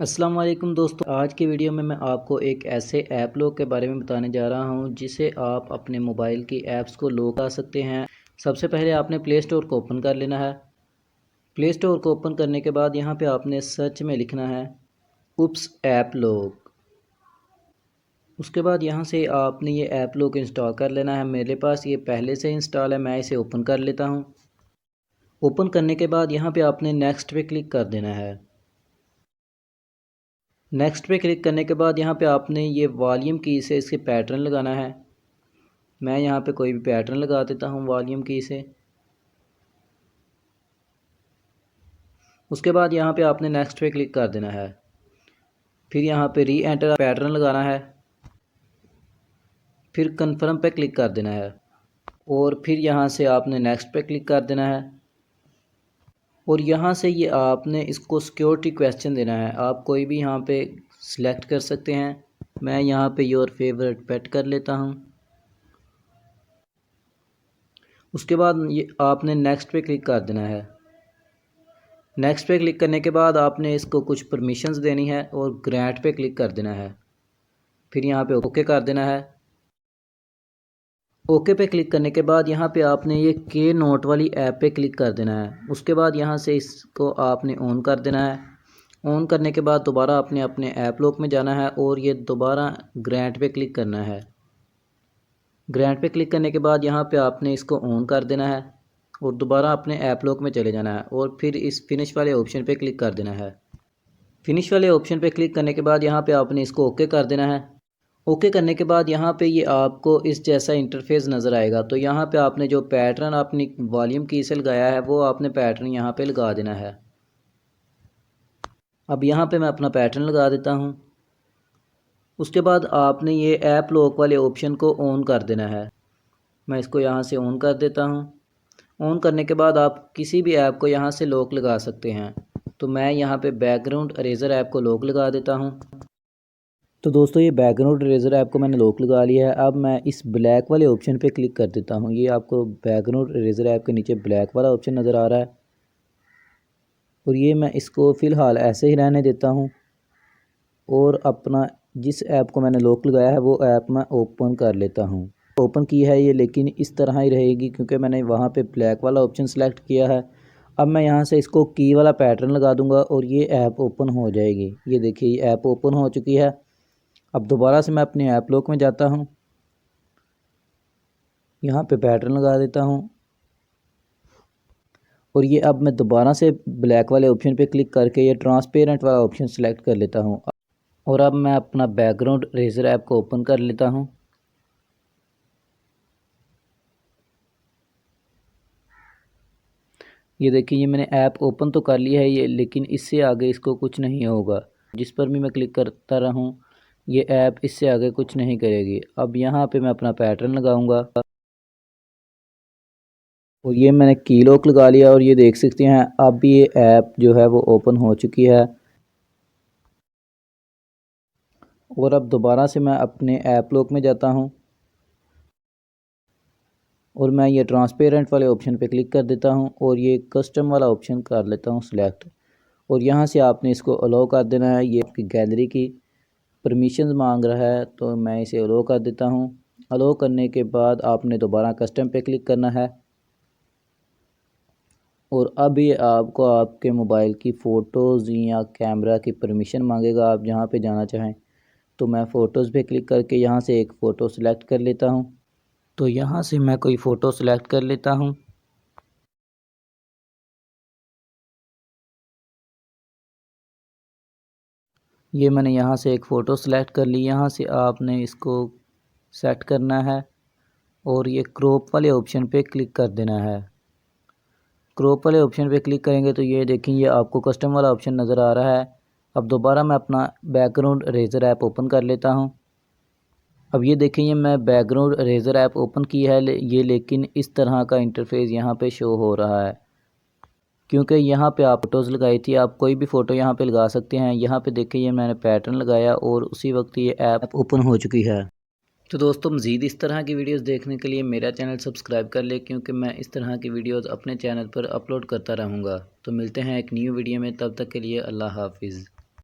अस्सलाम वालेकुम दोस्तों, आज की वीडियो में मैं आपको एक ऐसे ऐप लॉक के बारे में बताने जा रहा हूं जिसे आप अपने मोबाइल की ऐप्स को लॉक कर सकते हैं। सबसे पहले आपने प्ले स्टोर को ओपन कर लेना है। प्ले स्टोर को ओपन करने के बाद यहां पे आपने सर्च में लिखना है उप्स ऐप लॉक। उसके बाद यहां से आपने ये ऐप लॉक इंस्टॉल कर लेना है। मेरे पास ये पहले से इंस्टॉल है, मैं इसे ओपन कर लेता हूँ। ओपन करने के बाद यहाँ पर आपने नेक्स्ट पे क्लिक कर देना है। नेक्स्ट पे क्लिक करने के बाद यहाँ पे आपने ये वॉल्यूम की से इसके पैटर्न लगाना है। मैं यहाँ पे कोई भी पैटर्न लगा देता हूँ वॉल्यूम की से। उसके बाद यहाँ पे आपने नेक्स्ट पे क्लिक कर देना है। फिर यहाँ पे री एंटर पैटर्न लगाना है। फिर कन्फर्म पे क्लिक कर देना है और फिर यहाँ से आपने नेक्स्ट पे क्लिक कर देना है। और यहाँ से ये आपने इसको सिक्योरिटी क्वेश्चन देना है। आप कोई भी यहाँ पे सिलेक्ट कर सकते हैं। मैं यहाँ पे योर फेवरेट पेट कर लेता हूँ। उसके बाद ये आपने नेक्स्ट पे क्लिक कर देना है। नेक्स्ट पे क्लिक करने के बाद आपने इसको कुछ परमिशंस देनी है और ग्रांट पे क्लिक कर देना है। फिर यहाँ पे ओके कर देना है। ओके पे क्लिक करने के बाद यहाँ पे आपने ये के नोट वाली ऐप पे क्लिक कर देना है। उसके बाद यहाँ से इसको आपने ऑन कर देना है। ऑन करने के बाद दोबारा आपने अपने ऐप लॉक में जाना है और ये दोबारा ग्रांट पे क्लिक करना है। ग्रांट पे क्लिक करने के बाद यहाँ पे आपने इसको ऑन कर देना है और दोबारा अपने ऐप लॉक में चले जाना है और फिर इस फिनिश वाले ऑप्शन पे क्लिक कर देना है। फिनिश वाले ऑप्शन पे क्लिक करने के बाद यहाँ पे आपने इसको ओके कर देना है। ओके करने के बाद यहाँ पे ये आपको इस जैसा इंटरफेस नज़र आएगा। तो यहाँ पे आपने जो पैटर्न अपनी वॉल्यूम की से लगाया है वो आपने पैटर्न यहाँ पे लगा देना है। अब यहाँ पे मैं अपना पैटर्न लगा देता हूँ। उसके बाद आपने ये ऐप लॉक वाले ऑप्शन को ऑन कर देना है। मैं इसको यहाँ से ऑन कर देता हूँ। ऑन करने के बाद आप किसी भी ऐप को यहाँ से लॉक लगा सकते हैं। तो मैं यहाँ पे बैकग्राउंड इरेज़र ऐप को लॉक लगा देता हूँ। तो दोस्तों, ये बैकग्राउंड इरेज़र ऐप को मैंने लॉक लगा लिया है। अब मैं इस ब्लैक वाले ऑप्शन पे क्लिक कर देता हूँ। ये आपको बैकग्राउंड इरेज़र ऐप के नीचे ब्लैक वाला ऑप्शन नज़र आ रहा है और ये मैं इसको फ़िलहाल ऐसे ही रहने देता हूँ। और अपना जिस ऐप को मैंने लॉक लगाया है वो ऐप मैं ओपन कर लेता हूँ। ओपन की है ये, लेकिन इस तरह ही रहेगी क्योंकि मैंने वहाँ पे ब्लैक वाला ऑप्शन सेलेक्ट किया है। अब मैं यहाँ से इसको की वाला पैटर्न लगा दूँगा और ये ऐप ओपन हो जाएगी। ये देखिए, ये ऐप ओपन हो चुकी है। अब दोबारा से मैं अपने ऐप लॉक में जाता हूँ। यहाँ पे पैटर्न लगा देता हूँ और ये अब मैं दोबारा से ब्लैक वाले ऑप्शन पे क्लिक करके ये ट्रांसपेरेंट वाला ऑप्शन सेलेक्ट कर लेता हूँ। और अब मैं अपना बैकग्राउंड इरेज़र ऐप को ओपन कर लेता हूँ। ये देखिए, ये मैंने ऐप ओपन तो कर लिया है ये, लेकिन इससे आगे इसको कुछ नहीं होगा। जिस पर भी मैं क्लिक करता रहूँ ये ऐप इससे आगे कुछ नहीं करेगी। अब यहाँ पे मैं अपना पैटर्न लगाऊंगा और ये मैंने की लॉक लगा लिया और ये देख सकते हैं अब ये ऐप जो है वो ओपन हो चुकी है। और अब दोबारा से मैं अपने ऐप लॉक में जाता हूँ और मैं ये ट्रांसपेरेंट वाले ऑप्शन पे क्लिक कर देता हूँ और ये कस्टम वाला ऑप्शन कर लेता हूँ सिलेक्ट। और यहाँ से आपने इसको अलाउ कर देना है। ये आपकी गैलरी की परमिशंस मांग रहा है तो मैं इसे अलाउ कर देता हूँ। अलाउ करने के बाद आपने दोबारा कस्टम पे क्लिक करना है और अब ये आपको आपके मोबाइल की फ़ोटोज़ या कैमरा की परमिशन मांगेगा। आप जहाँ पे जाना चाहें, तो मैं फ़ोटोज़ पे क्लिक करके यहाँ से एक फ़ोटो सेलेक्ट कर लेता हूँ। तो यहाँ से मैं कोई फ़ोटो सेलेक्ट कर लेता हूँ। ये मैंने यहाँ से एक फ़ोटो सेलेक्ट कर ली। यहाँ से आपने इसको सेट करना है और ये क्रॉप वाले ऑप्शन पे क्लिक कर देना है। क्रॉप वाले ऑप्शन पे क्लिक करेंगे तो ये देखें, ये आपको कस्टम वाला ऑप्शन नज़र आ रहा है। अब दोबारा मैं अपना बैकग्राउंड इरेज़र ऐप ओपन कर लेता हूँ। अब ये देखें, ये मैं बैकग्राउंड इरेज़र ऐप ओपन किया है ये, लेकिन इस तरह का इंटरफेस यहाँ पे शो हो रहा है क्योंकि यहाँ पे आप फ़ोटोज़ लगाई थी। आप कोई भी फ़ोटो यहाँ पे लगा सकते हैं। यहाँ पे देखिए, ये मैंने पैटर्न लगाया और उसी वक्त ये ऐप ओपन हो चुकी है। तो दोस्तों, मज़ीद इस तरह की वीडियोस देखने के लिए मेरा चैनल सब्सक्राइब कर ले, क्योंकि मैं इस तरह की वीडियोस अपने चैनल पर अपलोड करता रहूँगा। तो मिलते हैं एक न्यू वीडियो में, तब तक के लिए अल्लाह हाफिज़।